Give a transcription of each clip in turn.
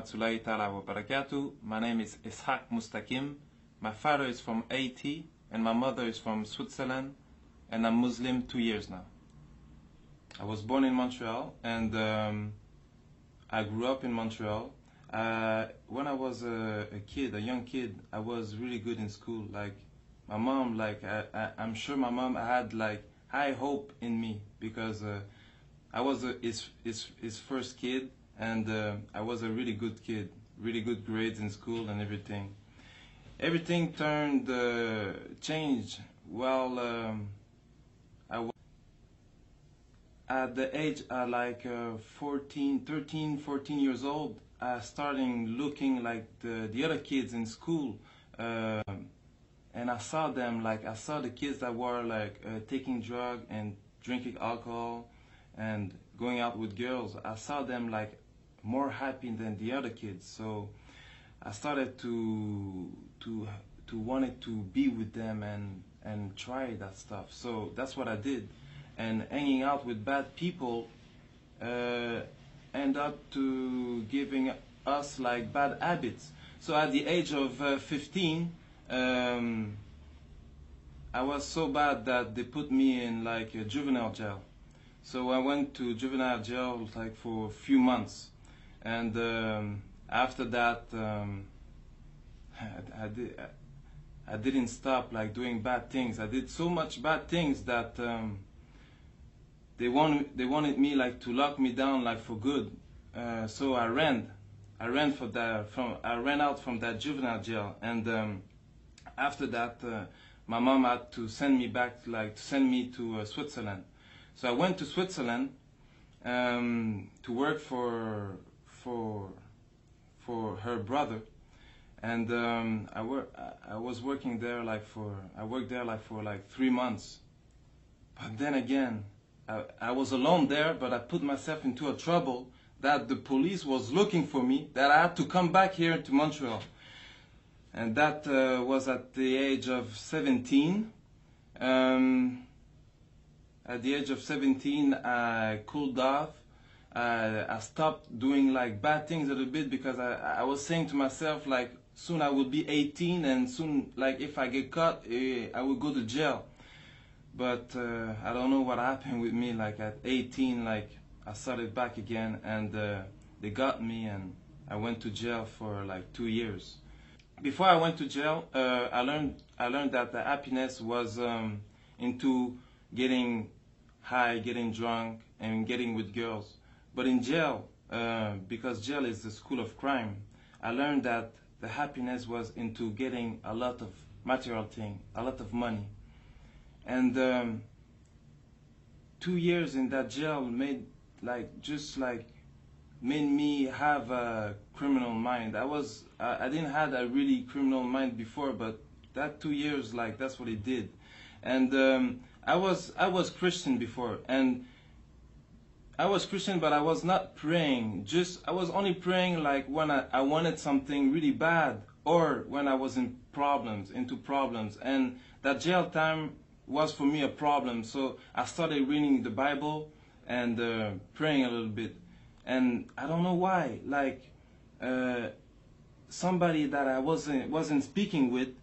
Rahmatullahi ta'ala wa barakatuh. My name is Ishaq Mustakim. My father is from Haiti and my mother is from Switzerland, and I'm Muslim 2 years now. I was born in Montreal and I grew up in Montreal. When I was a young kid, I was really good in school. Like my mom, I'm sure my mom had like high hope in me because I was his first kid, and I was a really good kid, really good grades in school and everything. Everything changed while I was at the age like 14 years old. I started looking like the other kids in school, and I saw them like I saw the kids that were like taking drugs and drinking alcohol and going out with girls. I saw them like more happy than the other kids, so I started to wanted to be with them and try that stuff. So that's what I did, and hanging out with bad people end up to giving us like bad habits. So at the age of 15, I was so bad that they put me in like a juvenile jail. So I went to juvenile jail like for a few months, and after that I didn't stop like doing bad things. I did so much bad things that they wanted me like to lock me down like for good. So I ran out from that juvenile jail, and after that my mom had to send me back, like to send me to Switzerland. So I went to Switzerland to work for her brother, and I was working there like for 3 months. But then again, I was alone there, but I put myself into a trouble that the police was looking for me, that I had to come back here to Montreal. And that was at the age of 17. At the age of 17, I cooled off. I stopped doing like bad things a little bit because I was saying to myself like soon I will be 18, and soon like if I get caught, I will go to jail. But I don't know what happened with me. Like at 18, like I started back again, and they got me, and I went to jail for like 2 years. Before I went to jail, I learned that the happiness was into getting high, getting drunk, and getting with girls. But in jail, because jail is the school of crime, I learned that the happiness was into getting a lot of material thing, a lot of money. And 2 years in that jail made me have a criminal mind. I didn't have a really criminal mind before, but that 2 years, like that's what it did. And I was Christian before, and I was Christian, but I was not praying. I was only praying like when I wanted something really bad, or when I was into problems. And that jail time was for me a problem. So I started reading the Bible and praying a little bit. And I don't know why, like somebody that I wasn't speaking with,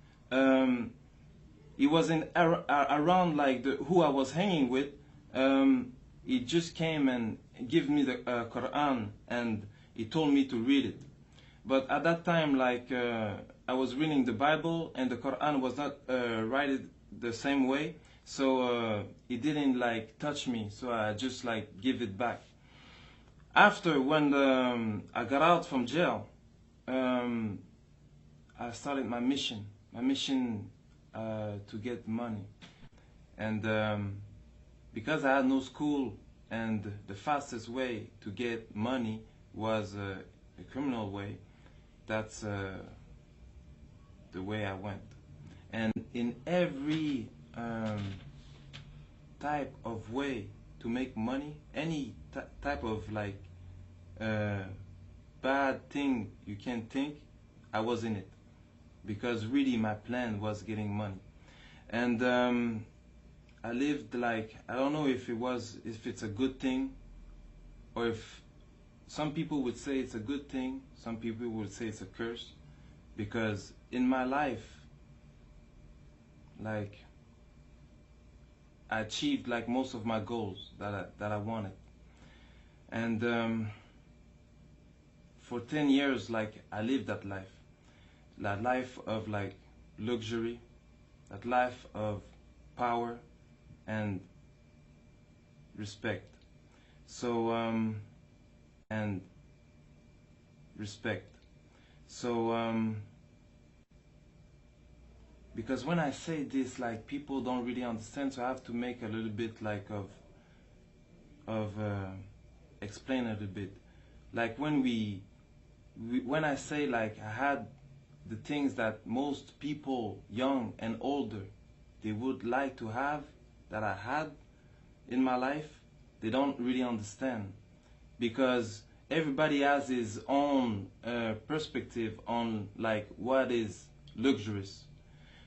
he wasn't around like who I was hanging with. He just came and gave me the Quran, and he told me to read it. But at that time, like I was reading the Bible, and the Quran was not written the same way, so it didn't like touch me. So I just like give it back. After when I got out from jail, I started my mission. To get money, and because I had no school, and the fastest way to get money was a criminal way, that's the way I went. And in every type of way to make money, any type of like bad thing you can think, I was in it, because really my plan was getting money. And I lived like, I don't know if it's a good thing, or if some people would say it's a good thing, some people would say it's a curse, because in my life, like, I achieved like most of my goals that I wanted. And for 10 years, like, I lived that life of like luxury, that life of power and respect. So and respect. So because when I say this, like, people don't really understand, so I have to make a little bit like of explain a little bit. Like when when I say like I had the things that most people, young and older, they would like to have, that I had in my life, they don't really understand, because everybody has his own perspective on like what is luxurious.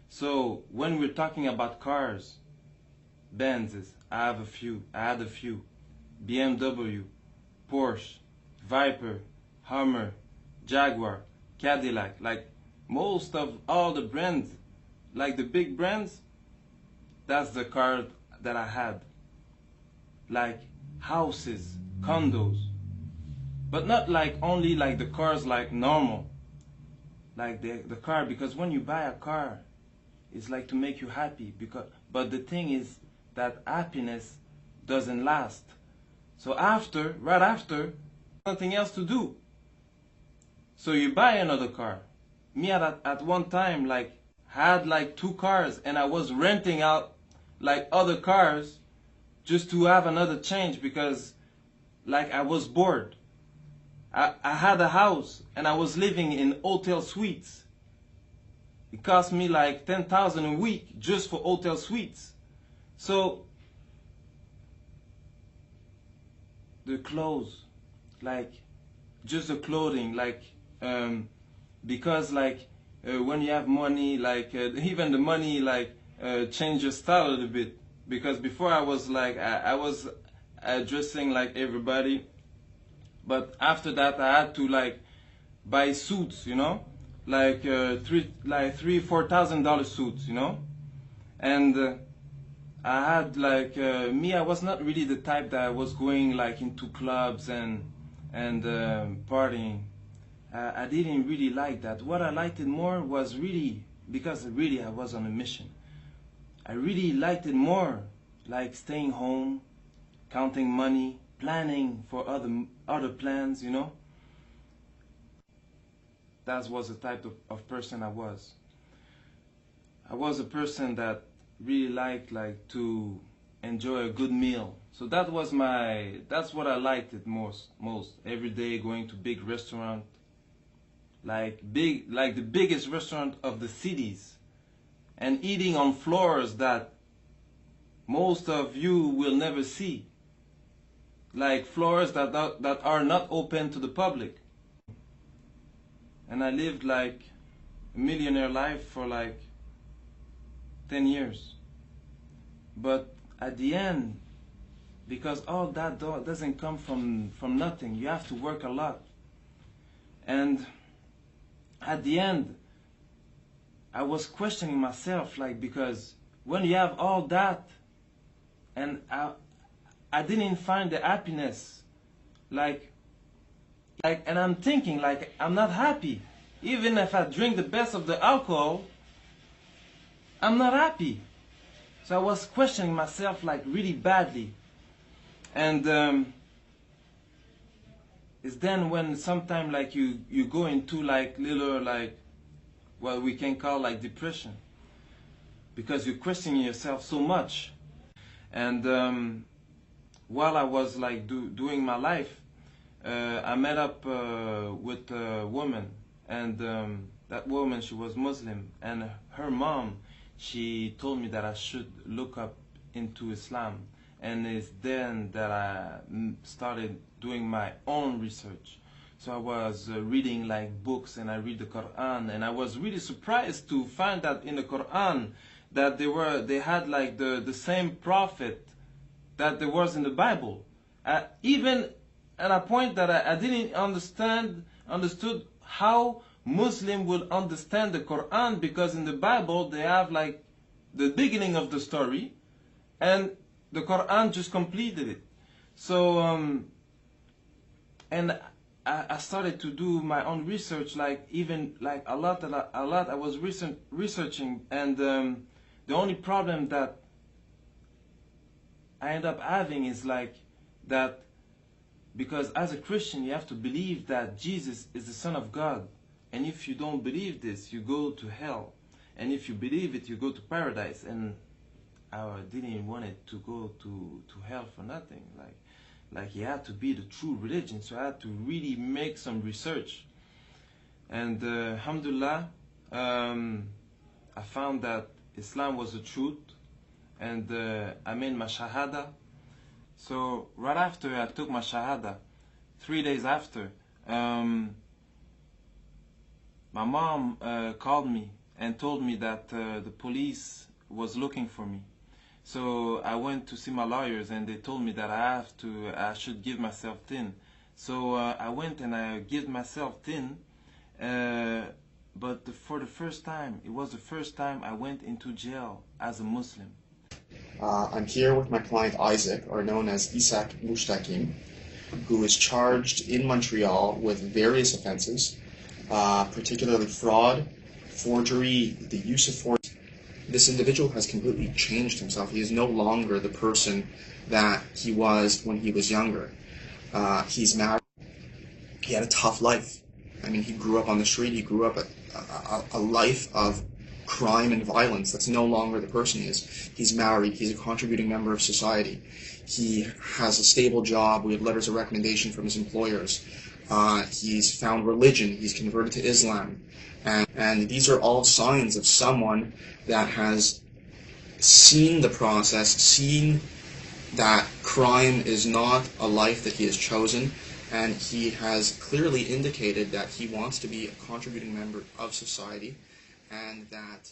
So when we're talking about cars, Benzes, I had a few, BMW, Porsche, Viper, Hummer, Jaguar, Cadillac, like most of all the brands, like the big brands, that's the car that I had. Like houses, condos, but not like only like the cars like normal, like the car, because when you buy a car, it's like to make you happy, but the thing is that happiness doesn't last. So right after, nothing else to do. So you buy another car. Me at one time, like, had like 2 cars, and I was renting out like other cars just to have another change, because like I was bored. I had a house and I was living in hotel suites. It cost me like 10,000 a week just for hotel suites. So the clothes, like just the clothing, like because like when you have money, like even the money like change your style a little bit. Because before I was like I was dressing like everybody, but after that I had to like buy suits, you know, like $3,000-4,000 suits, you know. And I had like me, I was not really the type that was going like into clubs and partying. I didn't really like that. What I liked it more was really, because really I was on a mission, I really liked it more like staying home, counting money, planning for other plans, you know. That was the type of person I was. I was a person that really liked like to enjoy a good meal. So that's what I liked it most. Every day going to big restaurant, like the biggest restaurant of the cities, and eating on floors that most of you will never see, like floors that are not open to the public. And I lived like a millionaire life for like 10 years. But at the end, because all that doesn't come from nothing, you have to work a lot. And at the end, I was questioning myself, like, because when you have all that, and I didn't find the happiness, like, and I'm thinking, like, I'm not happy. Even if I drink the best of the alcohol, I'm not happy. So I was questioning myself, like, really badly. And it's then when sometime, like, you go into, like, little, like, what we can call, like, depression. Because you're questioning yourself so much. And while I was, like, doing my life, I met up with a woman, and that woman, she was Muslim, and her mom, she told me that I should look up into Islam, and it's then that I started doing my own research. So I was reading like books, and I read the Quran, and I was really surprised to find that in the Quran that they had like the same prophet that there was in the Bible. Even at a point that I didn't understood how Muslim will understand the Quran, because in the Bible they have like the beginning of the story, and the Quran just completed it. So and I started to do my own research, like even like a lot. I was researching, and the only problem that I end up having is like that, because as a Christian you have to believe that Jesus is the Son of God, and if you don't believe this, you go to hell, and if you believe it, you go to paradise. And I didn't want it to go to hell for nothing. Like it had to be the true religion, so I had to really make some research. And alhamdulillah, I found that Islam was the truth, and I made my shahada. So right after I took my shahada, 3 days after, my mom called me and told me that the police was looking for me. So I went to see my lawyers, and they told me that I should give myself tin. So I went and I gave myself tin, but for the first time, it was the first time I went into jail as a Muslim. I'm here with my client Isaac, or known as Isaac Mustakim, who is charged in Montreal with various offenses, particularly fraud, forgery, the use of force. This individual has completely changed himself. He is no longer the person that he was when he was younger. He's married. He had a tough life. I mean, he grew up on the street. He grew up a life of crime and violence. That's no longer the person he is. He's married. He's a contributing member of society. He has a stable job. We have letters of recommendation from his employers. He's found religion. He's converted to Islam. And these are all signs of someone that has seen the process, seen that crime is not a life that he has chosen, and he has clearly indicated that he wants to be a contributing member of society, and that